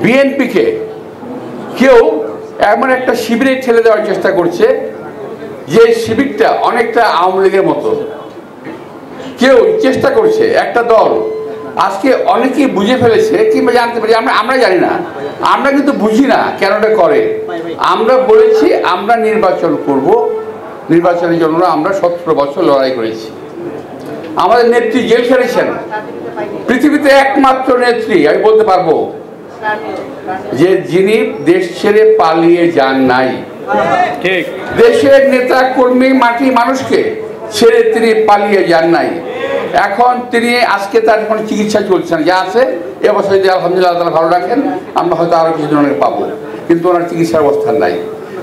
বিএনপিকে কেউ এমন একটা শিবিরে ঠেলে দেওয়ার চেষ্টা করছে যে শিবিরটা অনেকটা আওয়ামী লীগের মতো। কেউ চেষ্টা করছে, একটা দল আজকে অনেকেই বুঝে ফেলেছে কিংবা জানতে পারি, আমরা জানি না, আমরা কিন্তু বুঝি না কেন এটা করে। আমরা বলেছি আমরা নির্বাচন করব, নির্বাচনের জন্য আমরা 17 বছর লড়াই করেছি। আমাদের নেত্রী জেল খেটেছেন, পৃথিবীতে একমাত্র নেত্রী আমি বলতে পারবো যে যিনি দেশ ছেড়ে পালিয়ে যান নাই। ঠিক, দেশের নেতা কর্মী মাটি মানুষকে ছেড়ে তিনি পালিয়ে যান নাই। এখন তিনি আজকে তার কোনো চিকিৎসা চলছে না, যা আছে এবছর যদি আলহামদুলিল্লাহ তারা ভালো রাখেন আমরা হয়তো আরো কিছু জনের পাবো, কিন্তু ওনার চিকিৎসার অবস্থা নাই।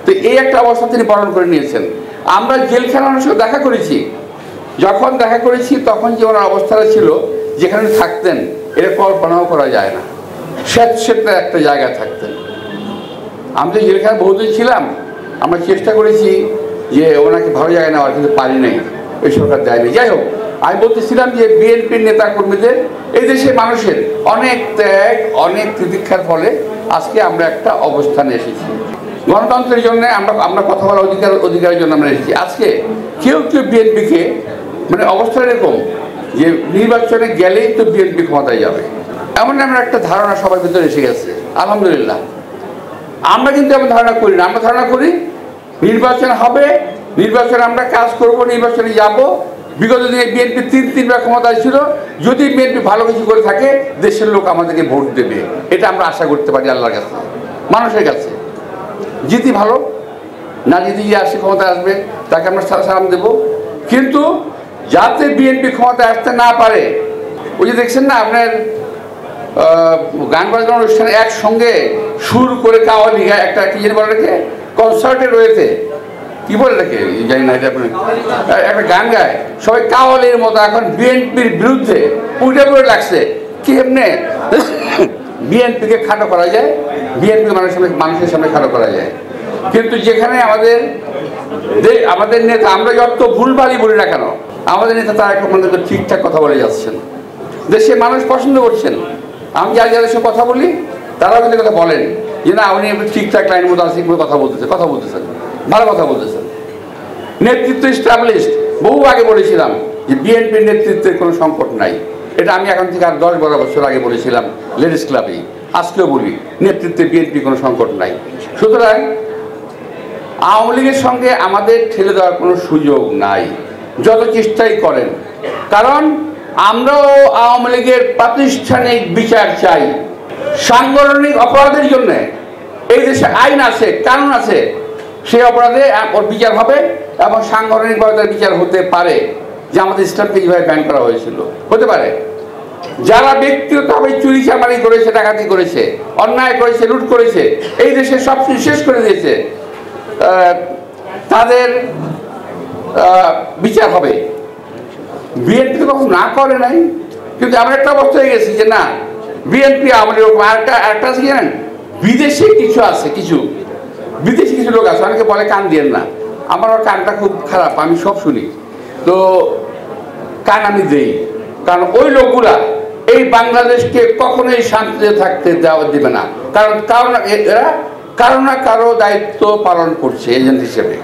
তো এই একটা অবস্থা তিনি বরণ করে নিয়েছেন। আমরা জেলখানার সঙ্গে দেখা করেছি, যখন দেখা করেছি তখন যে ওনার অবস্থাটা ছিল যেখানে থাকতেন এটা কল্পনাও করা যায় না। স্বেচ্ছায় একটা জায়গায় থাকতেন। আমি তো জেলখানা বহুদিন ছিলাম, আমরা চেষ্টা করেছি যে ওনাকে ভালো জায়গায় নেওয়ার, কিন্তু পারি নাই, ওই সরকার দেয়নি। যাই হোক, আমি বলতেছিলাম যে বিএনপির নেতা কর্মীদের, এই দেশের মানুষের অনেক ত্যাগ, অনেক প্রতীক্ষার ফলে আজকে আমরা একটা অবস্থানে এসেছি। গণতন্ত্রের জন্য আমরা কথা বলার অধিকারের জন্য আমরা এসেছি। আজকে কেউ বিএনপিকে মানে অবস্থা এরকম যে নির্বাচনে গেলেই তো বিএনপি ক্ষমতায় যাবে, এমন আমরা একটা ধারণা সবার ভিতরে এসে গেছে। আলহামদুলিল্লাহ, আমরা কিন্তু এমন ধারণা করি না। আমরা ধারণা করি নির্বাচন হবে, নির্বাচনে আমরা কাজ করব, নির্বাচনে যাব। বিগত দিনে বিএনপি তিনবার ক্ষমতায় ছিল, যদি বিএনপি ভালো কিছু করে থাকে দেশের লোক আমাদেরকে ভোট দেবে, এটা আমরা আশা করতে পারি আল্লাহর কাছে, মানুষের কাছে। জিতি ভালো, না জিতি যে আসে ক্ষমতায় আসবে তাকে আমরা সালাম দেব, কিন্তু যাতে বিএনপি ক্ষমতায় আসতে না পারে। ওই যে দেখছেন না আপনার গান বাজনা অনুষ্ঠানে একসঙ্গে সুর করে কাওয়ালি গায়, একটা কি জানি বলে রেখে কনসার্টে রয়েছে, কি বলে রেখে জানি না, এটা একটা গান গায় সবাই কাওয়ালির মতো। এখন বিএনপির বিরুদ্ধে উঠে পড়ে লাগছে কি এমনি বিএনপিকে খাটো করা যায়, বিএনপি মানুষের সামনে খাটো করা যায়। কিন্তু যেখানে আমাদের নেতা, আমরা যত ভুলভালই বলি না কেন, আমাদের নেতা তারা এখন পর্যন্ত ঠিকঠাক কথা বলে যাচ্ছেন, দেশের মানুষ পছন্দ করছেন। আমি যাদের সাথে কথা বলি তারাও কিন্তু কথা বলেন যে না উনি ঠিকঠাক লাইন মতো আসি কথা বলতেছেন, ভালো কথা বলতেছেন। নেতৃত্ব স্টাবলিশড, বহু আগে বলেছিলাম যে বিএনপির নেতৃত্বের কোনো সংকট নাই। এটা আমি এখন থেকে আর 10-12 বছর আগে বলেছিলাম লেডিস ক্লাবে, আজকেও বলি নেতৃত্বে বিএনপি কোনো সংকট নাই। সুতরাং আওয়ামী লীগের সঙ্গে আমাদের ঠেলে দেওয়ার কোনো সুযোগ নাই, যত চেষ্টাই করেন। কারণ আমরাও আওয়ামী লীগের প্রাতিষ্ঠানিক বিচার চাই। সাংগঠনিক অপরাধের জন্য এই দেশে আইন আছে, কানুন আছে, সেই অপরাধে ওর বিচার হবে এবং সাংগঠনিকভাবে তার বিচার হতে পারে। যে আমাদের ইসলামকে যেভাবে ব্যান করা হয়েছিল হতে পারে। যারা ব্যক্তিগতভাবে চুরি চামারি করেছে, ডাকাতি করেছে, অন্যায় করেছে, লুট করেছে, এই দেশে সব কিছু শেষ করে দিয়েছে, তাদের বিচার হবে। বিএনপি তো কখনো না করে নাই, কিন্তু আমরা একটা অবস্থা হয়ে গেছি যে না বিএনপি আমাদের একটা আছে জানেন, বিদেশি কিছু আছে, বিদেশি কিছু লোক আছে, অনেকে বলে কান দিয়েন না। আমার কানটা খুব খারাপ, আমি সব শুনি, তো কান আমি দেই। কারণ ওই লোকগুলা এই বাংলাদেশকে কখনোই শান্তিতে থাকতে দেবে না, কারণ এরা কারো না কারো দায়িত্ব পালন করছে এজেন্ট হিসেবে।